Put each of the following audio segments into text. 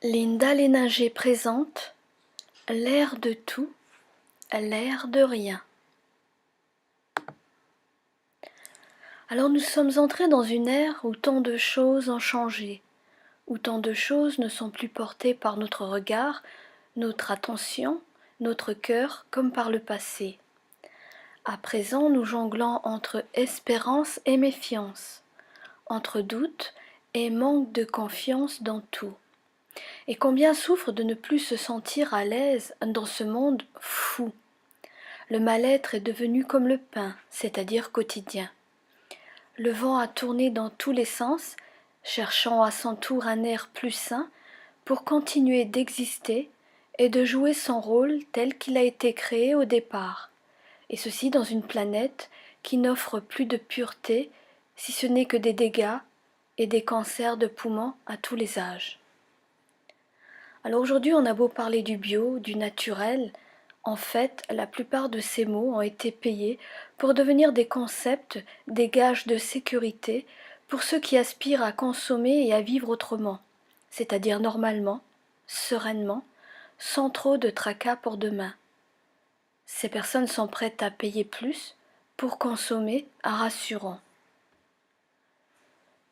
Linda Léninger présente l'air de tout, l'air de rien. Alors nous sommes entrés dans une ère où tant de choses ont changé, où tant de choses ne sont plus portées par notre regard, notre attention, notre cœur comme par le passé. À présent, nous jonglons entre espérance et méfiance, entre doute et manque de confiance dans tout. Et combien souffre de ne plus se sentir à l'aise dans ce monde fou. Le mal-être est devenu comme le pain, c'est-à-dire quotidien. Le vent a tourné dans tous les sens, cherchant à son tour un air plus sain pour continuer d'exister et de jouer son rôle tel qu'il a été créé au départ, et ceci dans une planète qui n'offre plus de pureté, si ce n'est que des dégâts et des cancers de poumons à tous les âges. Alors aujourd'hui, on a beau parler du bio, du naturel, en fait, la plupart de ces mots ont été payés pour devenir des concepts, des gages de sécurité pour ceux qui aspirent à consommer et à vivre autrement, c'est-à-dire normalement, sereinement, sans trop de tracas pour demain. Ces personnes sont prêtes à payer plus pour consommer à rassurant.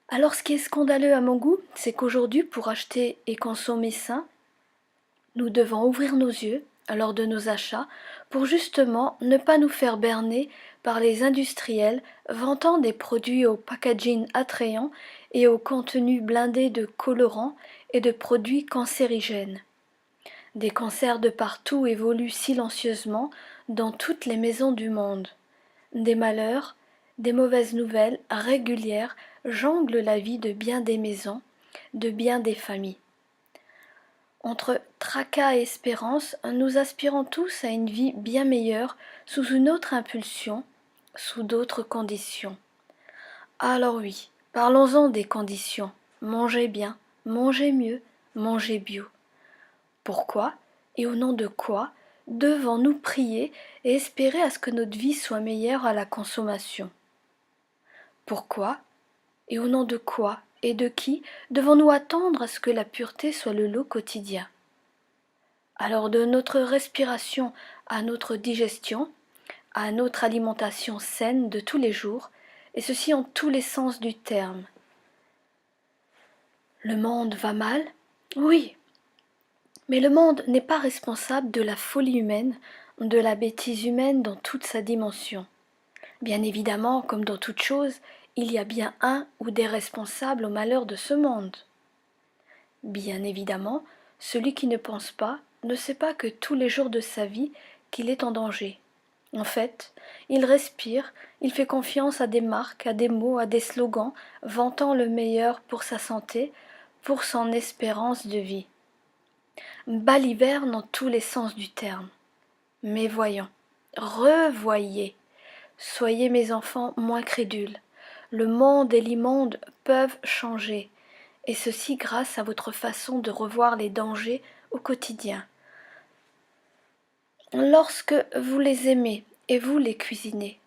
Alors ce qui est scandaleux à mon goût, c'est qu'aujourd'hui, pour acheter et consommer sain, nous devons ouvrir nos yeux lors de nos achats pour justement ne pas nous faire berner par les industriels vantant des produits au packaging attrayant et au contenu blindé de colorants et de produits cancérigènes. Des cancers de partout évoluent silencieusement dans toutes les maisons du monde. Des malheurs, des mauvaises nouvelles régulières jonglent la vie de bien des maisons, de bien des familles. Entre tracas et espérance, nous aspirons tous à une vie bien meilleure sous une autre impulsion, sous d'autres conditions. Alors oui, parlons-en des conditions. Mangez bien, mangez mieux, mangez bio. Pourquoi et au nom de quoi devons-nous prier et espérer à ce que notre vie soit meilleure à la consommation? Pourquoi et au nom de quoi et de qui devons-nous attendre à ce que la pureté soit le lot quotidien? Alors de notre respiration à notre digestion, à notre alimentation saine de tous les jours, et ceci en tous les sens du terme. Le monde va mal? Oui, mais le monde n'est pas responsable de la folie humaine, de la bêtise humaine dans toute sa dimension. Bien évidemment, comme dans toute chose, il y a bien un ou des responsables au malheur de ce monde. Bien évidemment, celui qui ne pense pas ne sait pas que tous les jours de sa vie qu'il est en danger. En fait, il respire, il fait confiance à des marques, à des mots, à des slogans, vantant le meilleur pour sa santé, pour son espérance de vie. Baliverne dans tous les sens du terme. Mais voyons, revoyez, soyez mes enfants moins crédules. Le monde et l'immonde peuvent changer, et ceci grâce à votre façon de revoir les dangers au quotidien. Lorsque vous les aimez et vous les cuisinez,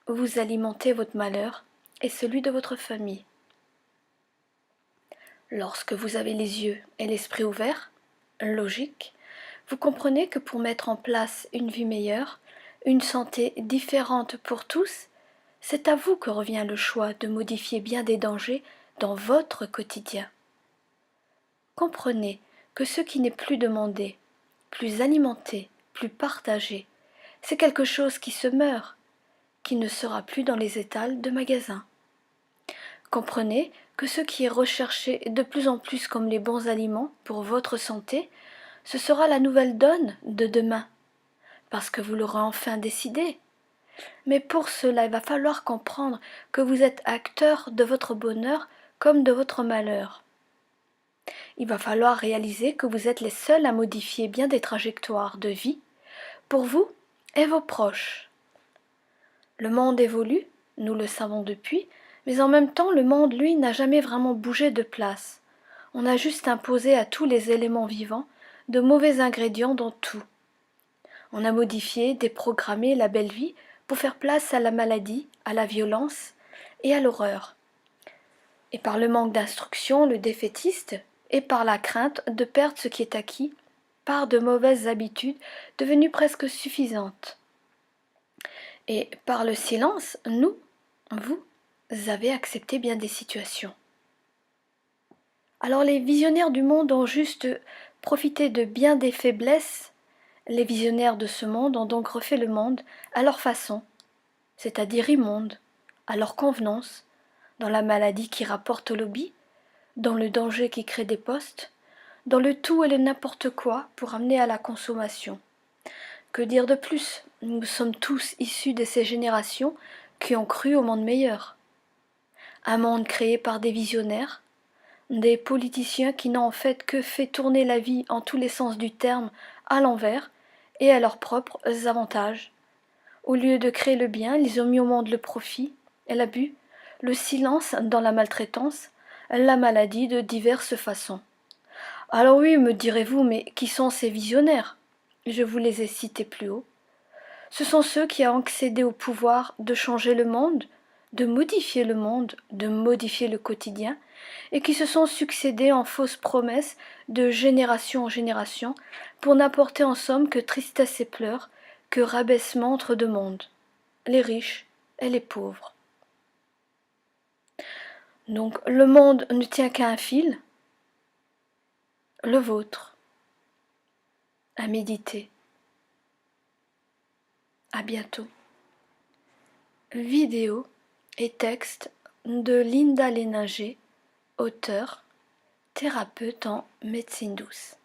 vous alimentez votre malheur et celui de votre famille. Lorsque vous avez les yeux et l'esprit ouverts, logique, vous comprenez que pour mettre en place une vie meilleure, une santé différente pour tous, c'est à vous que revient le choix de modifier bien des dangers dans votre quotidien. Comprenez que ce qui n'est plus demandé, plus alimenté, plus partagé, c'est quelque chose qui se meurt, qui ne sera plus dans les étals de magasins. Comprenez que ce qui est recherché de plus en plus comme les bons aliments pour votre santé, ce sera la nouvelle donne de demain, parce que vous l'aurez enfin décidé. Mais pour cela, il va falloir comprendre que vous êtes acteur de votre bonheur comme de votre malheur. Il va falloir réaliser que vous êtes les seuls à modifier bien des trajectoires de vie pour vous et vos proches. Le monde évolue, nous le savons depuis, mais en même temps le monde, lui, n'a jamais vraiment bougé de place. On a juste imposé à tous les éléments vivants de mauvais ingrédients dans tout. On a modifié, déprogrammé la belle vie pour faire place à la maladie, à la violence et à l'horreur. Et par le manque d'instruction, le défaitiste et par la crainte de perdre ce qui est acquis, par de mauvaises habitudes devenues presque suffisantes. Et par le silence, vous avez accepté bien des situations. Alors les visionnaires du monde ont juste profité de bien des faiblesses. Les visionnaires de ce monde ont donc refait le monde à leur façon, c'est-à-dire immonde, à leur convenance, dans la maladie qui rapporte au lobby, dans le danger qui crée des postes, dans le tout et le n'importe quoi pour amener à la consommation. Que dire de plus? Nous sommes tous issus de ces générations qui ont cru au monde meilleur. Un monde créé par des visionnaires, des politiciens qui n'ont en fait que fait tourner la vie en tous les sens du terme à l'envers et à leurs propres avantages. Au lieu de créer le bien, ils ont mis au monde le profit et l'abus, le silence dans la maltraitance, la maladie de diverses façons. Alors oui, me direz-vous, mais qui sont ces visionnaires? Je vous les ai cités plus haut. Ce sont ceux qui ont accédé au pouvoir de changer le monde, de modifier le quotidien, et qui se sont succédés en fausses promesses de génération en génération, pour n'apporter en somme que tristesse et pleurs, que rabaissement entre deux mondes, les riches et les pauvres. Donc le monde ne tient qu'à un fil, le vôtre, à méditer. À bientôt. Vidéo et texte de Linda Léninger, auteure, thérapeute en médecine douce.